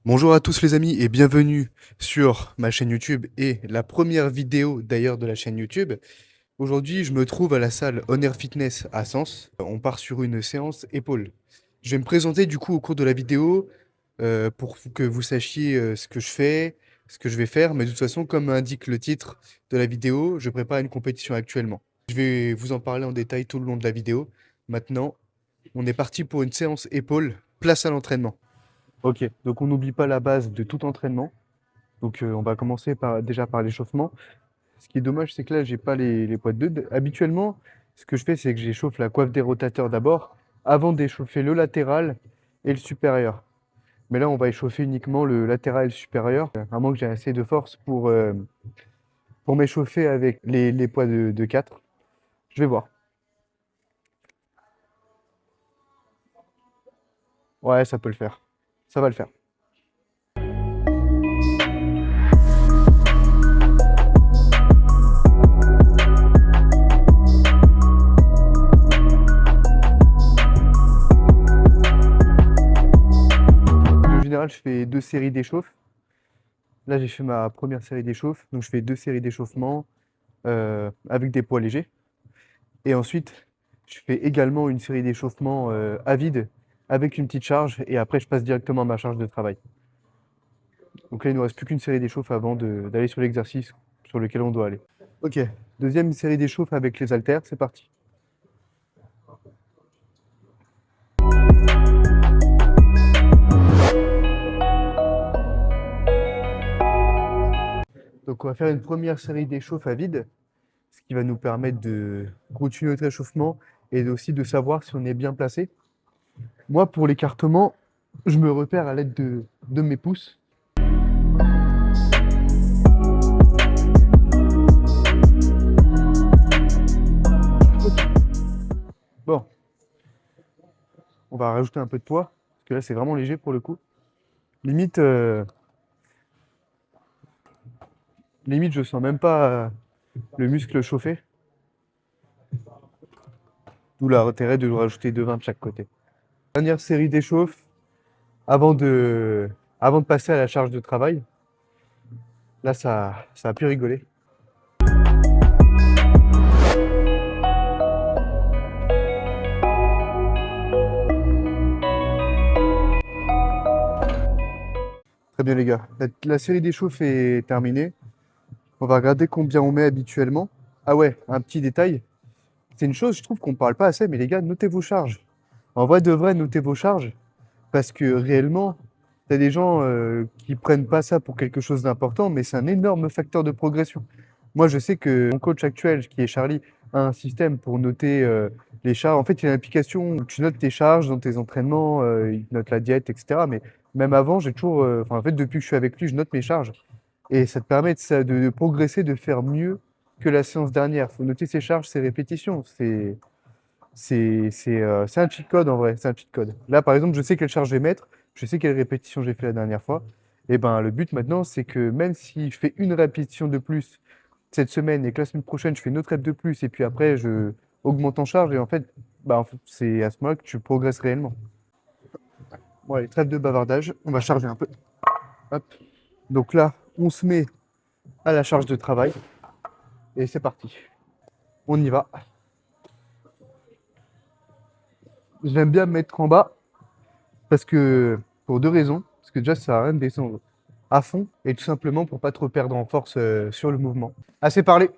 Bonjour à tous les amis et bienvenue sur ma chaîne YouTube et la première vidéo d'ailleurs de la chaîne YouTube. Aujourd'hui, je me trouve à la salle Honor Fitness à Sens. On part sur une séance épaules. Je vais me présenter du coup au cours de la vidéo pour que vous sachiez ce que je fais, ce que je vais faire. Mais de toute façon, comme indique le titre de la vidéo, je prépare une compétition actuellement. Je vais vous en parler en détail tout le long de la vidéo. Maintenant, on est parti pour une séance épaules, place à l'entraînement. Ok, donc on n'oublie pas la base de tout entraînement. Donc on va commencer déjà par l'échauffement. Ce qui est dommage, c'est que là, j'ai pas les poids de deux. Habituellement, ce que je fais, c'est que j'échauffe la coiffe des rotateurs d'abord, avant d'échauffer le latéral et le supérieur. Mais là, on va échauffer uniquement le latéral et le supérieur, à moins que j'ai assez de force pour m'échauffer avec les poids de 4. Je vais voir. Ouais, ça peut le faire. Ça va le faire. En général, je fais 2 séries d'échauffe. Là, j'ai fait ma première série d'échauffe. Donc, je fais 2 séries d'échauffement avec des poids légers. Et ensuite, je fais également une série d'échauffements à vide avec une petite charge. Et après, je passe directement à ma charge de travail. Donc là, il ne nous reste plus qu'une série d'échauffe avant d'aller sur l'exercice sur lequel on doit aller. Ok, deuxième série d'échauffe avec les haltères, c'est parti. Donc on va faire une première série d'échauffe à vide, ce qui va nous permettre de continuer notre échauffement et aussi de savoir si on est bien placé. Moi, pour l'écartement, je me repère à l'aide de mes pouces. Bon, on va rajouter un peu de poids, parce que là, c'est vraiment léger pour le coup. Limite, limite je sens même pas le muscle chauffer. D'où l'intérêt de rajouter 2 20 de chaque côté. Dernière série d'échauffe avant avant de passer à la charge de travail. Là, ça a pu rigoler. Très bien, les gars. La série d'échauffe est terminée. On va regarder combien on met habituellement. Ah ouais, un petit détail. C'est une chose, je trouve qu'on parle pas assez, mais les gars, notez vos charges. En vrai de vrai, notez vos charges. Parce que réellement, tu as des gens qui prennent pas ça pour quelque chose d'important, mais c'est un énorme facteur de progression. Moi, je sais que mon coach actuel, qui est Charlie, a un système pour noter les charges. En fait, il y a une application où tu notes tes charges dans tes entraînements, il note la diète, etc. Mais même avant, j'ai toujours, enfin, en fait, depuis que je suis avec lui, je note mes charges. Et ça te permet de progresser, de faire mieux que la séance dernière. Il faut noter ses charges, ses répétitions. C'est un cheat code en vrai, c'est un cheat code. Là, par exemple, je sais quelle charge je vais mettre, je sais quelle répétition j'ai fait la dernière fois. Et ben, le but maintenant, c'est que même si je fais une répétition de plus cette semaine et que la semaine prochaine, je fais une autre rep de plus et puis après, je augmente en charge et en fait, bah, c'est à ce moment-là que tu progresses réellement. Bon, allez, trêve de bavardage, on va charger un peu. Hop. Donc là, on se met à la charge de travail et c'est parti. On y va. J'aime bien me mettre en bas parce que, pour 2 raisons. Parce que déjà, ça sert à rien de descendre à fond et tout simplement pour pas trop perdre en force sur le mouvement. Assez parlé.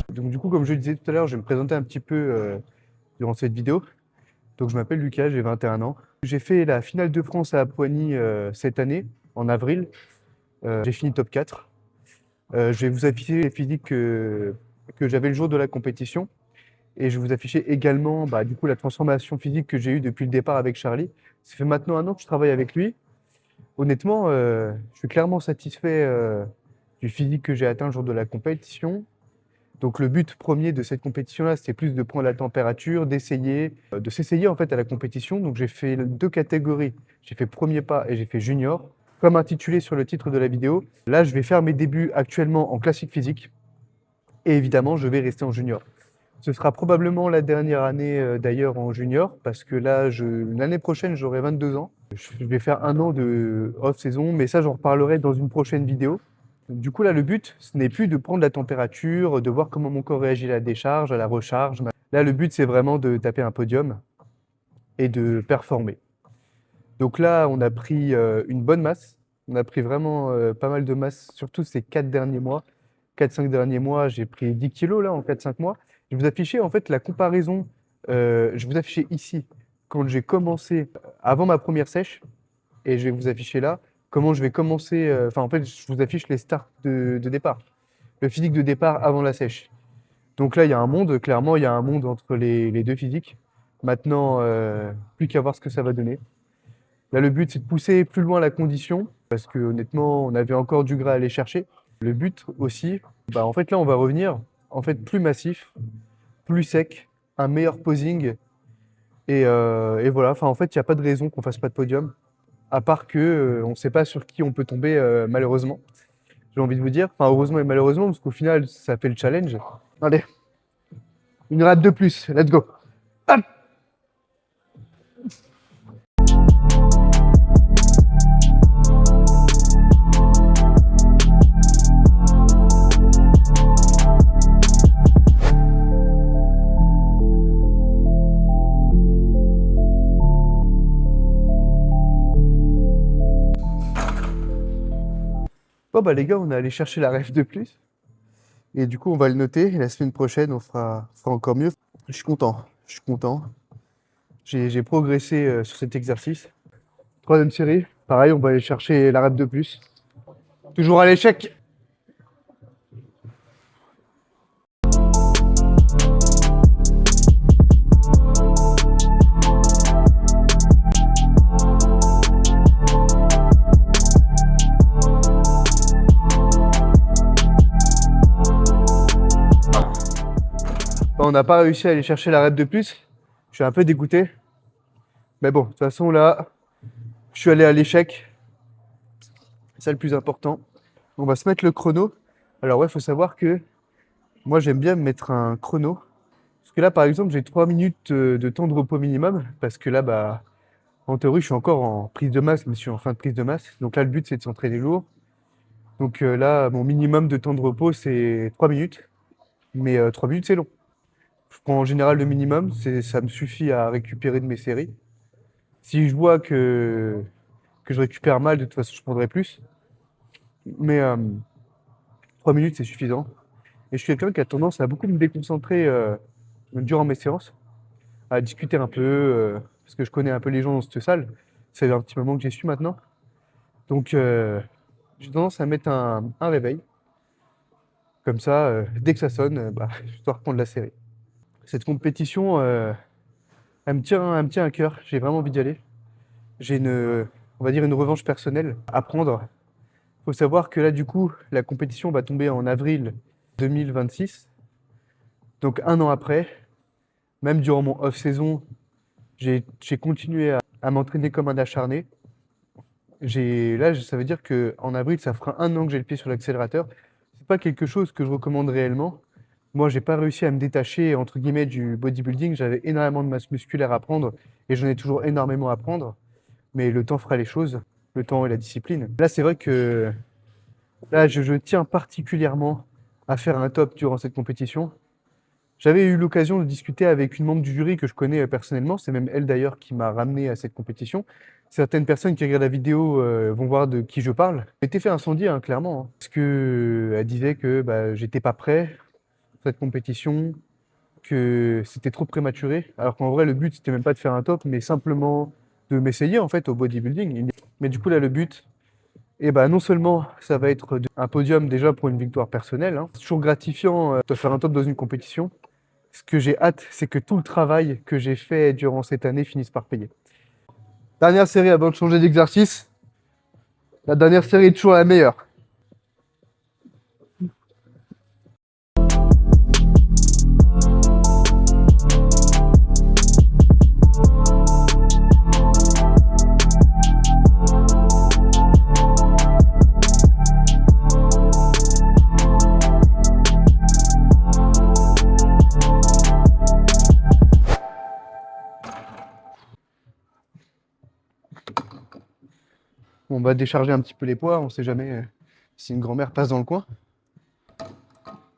Donc du coup, comme je le disais tout à l'heure, je vais me présenter un petit peu durant cette vidéo. Donc je m'appelle Lucas, j'ai 21 ans. J'ai fait la finale de France à Poigny cette année, en avril. J'ai fini top 4. Je vais vous afficher les physiques que j'avais le jour de la compétition. Et je vais vous afficher également bah, du coup, la transformation physique que j'ai eue depuis le départ avec Charlie. Ça fait maintenant un an que je travaille avec lui. Honnêtement, je suis clairement satisfait du physique que j'ai atteint le jour de la compétition. Donc le but premier de cette compétition-là, c'était plus de prendre la température, d'essayer, de s'essayer en fait à la compétition. Donc j'ai fait 2 catégories. J'ai fait premier pas et j'ai fait junior. Comme intitulé sur le titre de la vidéo, là je vais faire mes débuts actuellement en classique physique et évidemment je vais rester en junior. Ce sera probablement la dernière année d'ailleurs en junior parce que là l'année prochaine j'aurai 22 ans. Je vais faire 1 an de off-saison, mais ça j'en reparlerai dans une prochaine vidéo. Du coup, là, le but, ce n'est plus de prendre la température, de voir comment mon corps réagit à la décharge, à la recharge. Là, le but, c'est vraiment de taper un podium et de performer. Donc là, on a pris une bonne masse. On a pris vraiment pas mal de masse, surtout ces 4 derniers mois. 4-5 derniers mois, j'ai pris 10 kilos là en 4-5 mois. Je vais vous afficher en fait la comparaison. Je vais vous afficher ici quand j'ai commencé avant ma première sèche et je vais vous afficher là comment je vais commencer. Enfin, en fait, je vous affiche les starts de départ, le physique de départ avant la sèche. Donc là, il y a un monde, clairement, il y a un monde entre les deux physiques. Maintenant, plus qu'à voir ce que ça va donner. Là, le but, c'est de pousser plus loin la condition, parce que honnêtement, on avait encore du gras à aller chercher. Le but aussi, bah, en fait, là, on va revenir en fait plus massif, plus sec, un meilleur posing. Et voilà, enfin, en fait, il n'y a pas de raison qu'on fasse pas de podium, à part que on ne sait pas sur qui on peut tomber, malheureusement. J'ai envie de vous dire, enfin, heureusement et malheureusement, parce qu'au final, ça fait le challenge. Allez, une rate de plus, let's go. Hop. Bon bah les gars, on est allé chercher la ref de plus. Et du coup, on va le noter. Et la semaine prochaine, on fera encore mieux. Je suis content. Je suis content. J'ai progressé sur cet exercice. Troisième série. Pareil, on va aller chercher la rep de plus. Toujours à l'échec. On n'a pas réussi à aller chercher la rep de plus. Je suis un peu dégoûté. Mais bon, de toute façon, là, je suis allé à l'échec. C'est ça le plus important. On va se mettre le chrono. Alors ouais, il faut savoir que moi, j'aime bien me mettre un chrono. Parce que là, par exemple, j'ai 3 minutes de temps de repos minimum. Parce que là, bah, en théorie, je suis encore en prise de masse, mais je suis en fin de prise de masse. Donc là, le but, c'est de s'entraîner lourd. Donc là, mon minimum de temps de repos, c'est 3 minutes. Mais 3 minutes, c'est long. Je prends en général le minimum, ça me suffit à récupérer de mes séries. Si je vois que je récupère mal, de toute façon, je prendrai plus. Mais 3 minutes, c'est suffisant. Et je suis quelqu'un qui a tendance à beaucoup me déconcentrer durant mes séances, à discuter un peu, parce que je connais un peu les gens dans cette salle. Ça fait un petit moment que j'y suis maintenant. Donc, j'ai tendance à mettre un réveil. Comme ça, dès que ça sonne, bah, je dois reprendre la série. Cette compétition, elle me tient à cœur. J'ai vraiment envie d'y aller. J'ai on va dire une revanche personnelle à prendre. Il faut savoir que là, du coup, la compétition va tomber en avril 2026. Donc, un an après, même durant mon off-saison, j'ai continué à m'entraîner comme un acharné. Là, ça veut dire qu'en avril, ça fera un an que j'ai le pied sur l'accélérateur. C'est pas quelque chose que je recommande réellement. Moi, j'ai pas réussi à me détacher, entre guillemets, du bodybuilding. J'avais énormément de masse musculaire à prendre et j'en ai toujours énormément à prendre. Mais le temps fera les choses, le temps et la discipline. Là, c'est vrai que là, je tiens particulièrement à faire un top durant cette compétition. J'avais eu l'occasion de discuter avec une membre du jury que je connais personnellement. C'est même elle d'ailleurs qui m'a ramené à cette compétition. Certaines personnes qui regardent la vidéo vont voir de qui je parle. J'étais fait incendier, hein, clairement, hein, parce que elle disait que bah, j'étais pas prêt pour cette compétition, que c'était trop prématuré. Alors qu'en vrai, le but c'était même pas de faire un top, mais simplement de m'essayer en fait au bodybuilding. Mais du coup là, le but, et bah, non seulement ça va être un podium déjà pour une victoire personnelle, hein. C'est toujours gratifiant de faire un top dans une compétition. Ce que j'ai hâte, c'est que tout le travail que j'ai fait durant cette année finisse par payer. Dernière série avant de changer d'exercice. La dernière série est toujours la meilleure. On va décharger un petit peu les poids, on sait jamais si une grand-mère passe dans le coin.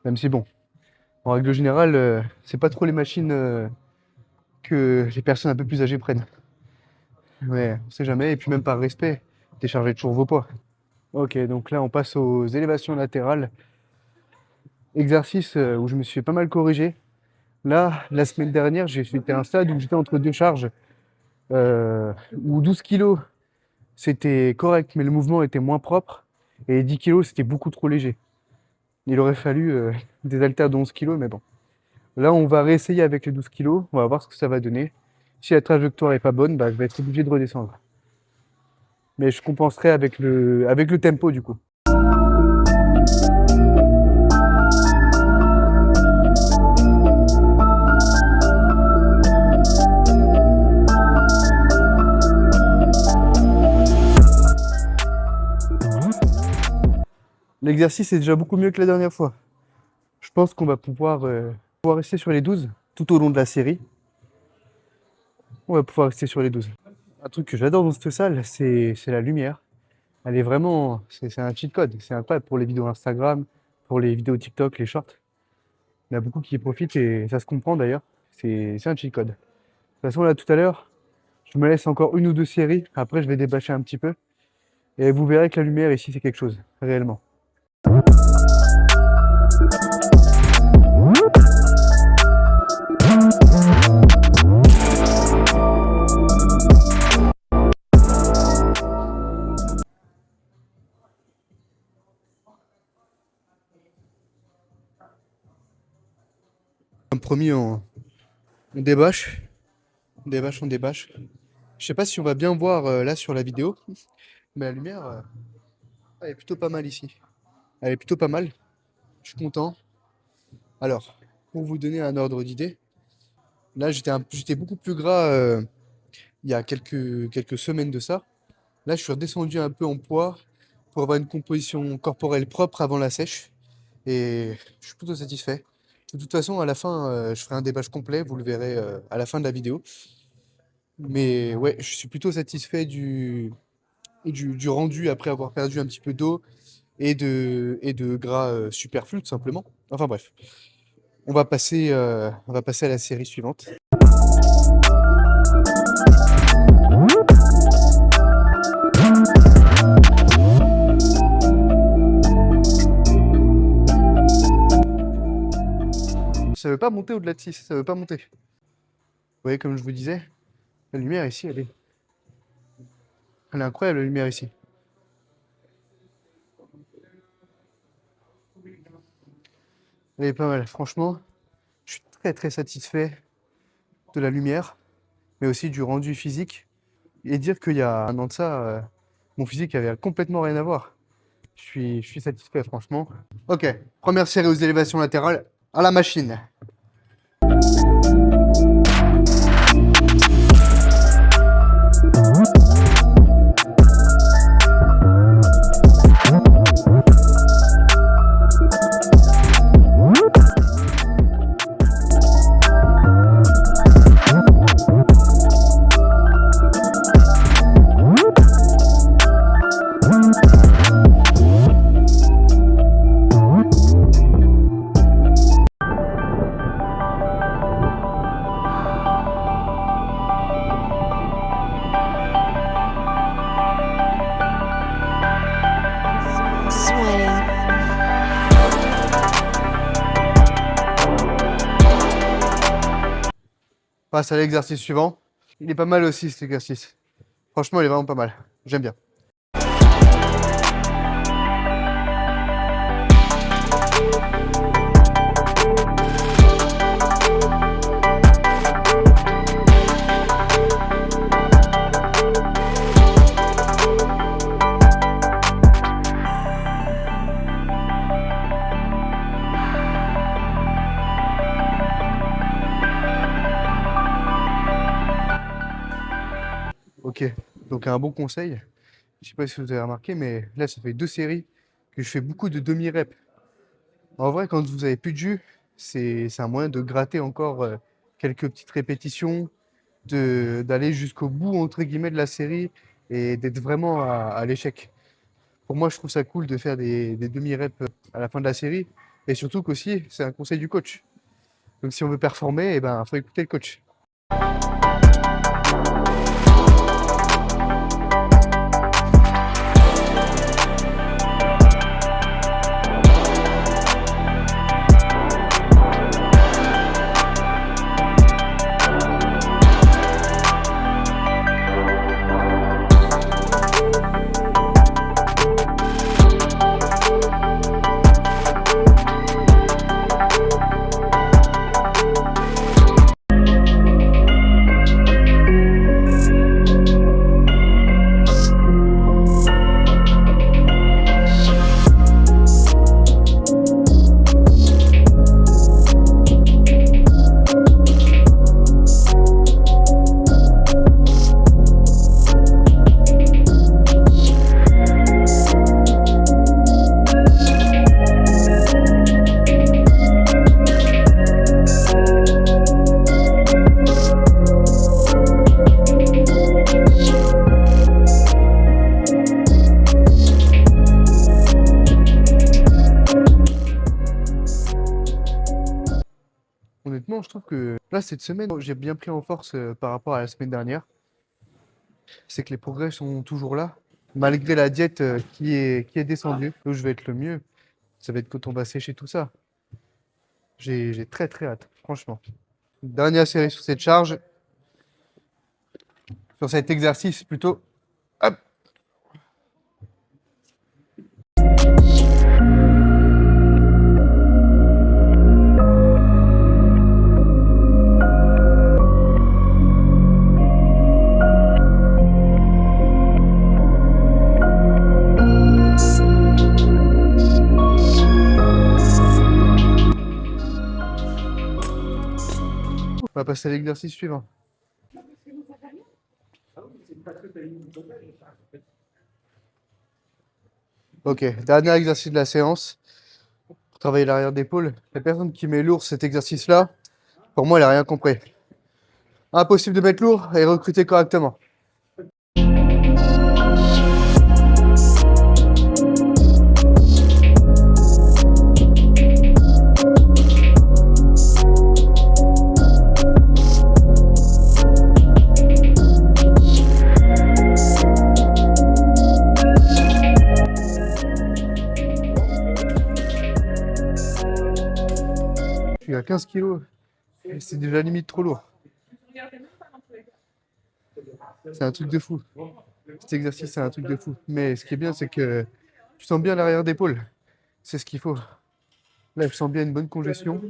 Même si bon, en règle générale, c'est pas trop les machines que les personnes un peu plus âgées prennent. Mais on sait jamais, et puis même par respect, déchargez toujours vos poids. Ok, donc là on passe aux élévations latérales. Exercice où je me suis fait pas mal corriger. Là, la semaine dernière, j'étais à un stade où j'étais entre deux charges, où 12 kilos c'était correct, mais le mouvement était moins propre, et 10 kilos c'était beaucoup trop léger. Il aurait fallu des haltères de 11 kilos, mais bon. Là, on va réessayer avec les 12 kilos, on va voir ce que ça va donner. Si la trajectoire est pas bonne, bah, je vais être obligé de redescendre. Mais je compenserai avec le tempo du coup. L'exercice est déjà beaucoup mieux que la dernière fois. Je pense qu'on va pouvoir rester sur les 12 tout au long de la série. On va pouvoir rester sur les 12. Un truc que j'adore dans cette salle, c'est la lumière. Elle est vraiment, c'est un cheat code. C'est incroyable pour les vidéos Instagram, pour les vidéos TikTok, les shorts. Il y en a beaucoup qui y profitent et ça se comprend d'ailleurs. C'est un cheat code. De toute façon, là, tout à l'heure, je me laisse encore une ou deux séries. Après, je vais débâcher un petit peu. Et vous verrez que la lumière ici, c'est quelque chose, réellement. Comme promis, on débâche. On débâche, on débâche. Je sais pas si on va bien voir là sur la vidéo, mais la lumière, elle est plutôt pas mal ici. Elle est plutôt pas mal. Je suis content. Alors, pour vous donner un ordre d'idée, là j'étais beaucoup plus gras il y a quelques semaines de ça. Là, je suis redescendu un peu en poids pour avoir une composition corporelle propre avant la sèche. Et je suis plutôt satisfait. De toute façon, à la fin, je ferai un débâche complet, vous le verrez à la fin de la vidéo. Mais ouais, je suis plutôt satisfait du rendu après avoir perdu un petit peu d'eau et de gras superflu, tout simplement. Enfin bref, on va passer à la série suivante. Ça veut pas monter au-delà de 6, ça veut pas monter. Vous voyez, comme je vous disais, la lumière ici, elle est incroyable, la lumière ici. Elle est pas mal, franchement. Je suis très très satisfait de la lumière, mais aussi du rendu physique. Et dire qu'il y a un an de ça, mon physique avait complètement rien à voir. Je suis satisfait, franchement. Ok, première série aux élévations latérales, à la machine. Sweating. Passe à l'exercice suivant. Il est pas mal aussi cet exercice. Franchement, il est vraiment pas mal. J'aime bien. Ok, donc un bon conseil. Je sais pas si vous avez remarqué, mais là, ça fait deux séries que je fais beaucoup de demi-reps. En vrai, quand vous avez plus de jus, c'est un moyen de gratter encore quelques petites répétitions, d'aller jusqu'au bout, entre guillemets, de la série et d'être vraiment à l'échec. Pour moi, je trouve ça cool de faire des demi-reps à la fin de la série. Et surtout qu'aussi, c'est un conseil du coach. Donc si on veut performer, eh ben, faut écouter le coach. Honnêtement, je trouve que là, cette semaine, j'ai bien pris en force par rapport à la semaine dernière. C'est que les progrès sont toujours là, malgré la diète qui est descendue. Là où je vais être le mieux, ça va être quand on va sécher tout ça. J'ai très très hâte, franchement. Dernière série sur cette charge, sur cet exercice plutôt. Hop. On va passer à l'exercice suivant. Ok, dernier exercice de la séance. Pour travailler l'arrière d'épaule. La personne qui met lourd cet exercice-là, pour moi, elle n'a rien compris. Impossible de mettre lourd et recruter correctement. Je suis à 15 kilos. C'est déjà limite trop lourd. C'est un truc de fou. Cet exercice, c'est un truc de fou. Mais ce qui est bien, c'est que tu sens bien l'arrière d'épaule. C'est ce qu'il faut. Là, je sens bien une bonne congestion.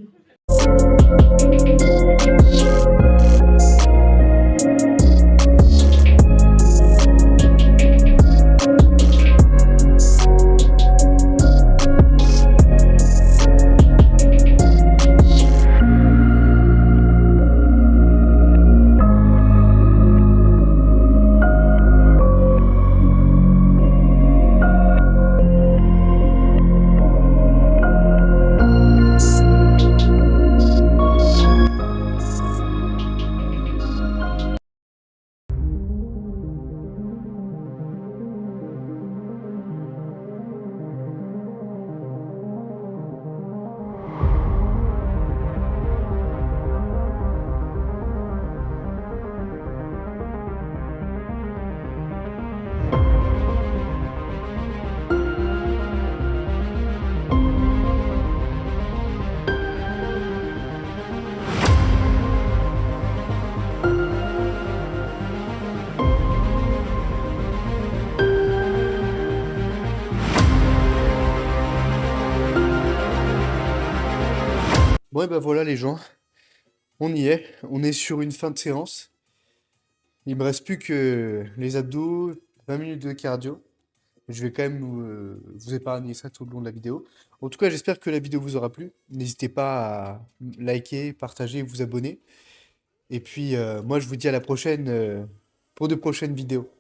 Bon, et ben voilà les gens, on y est. On est sur une fin de séance. Il me reste plus que les abdos, 20 minutes de cardio. Je vais quand même vous épargner ça tout le long de la vidéo. En tout cas, j'espère que la vidéo vous aura plu. N'hésitez pas à liker, partager, vous abonner. Et puis, moi, je vous dis à la prochaine pour de prochaines vidéos.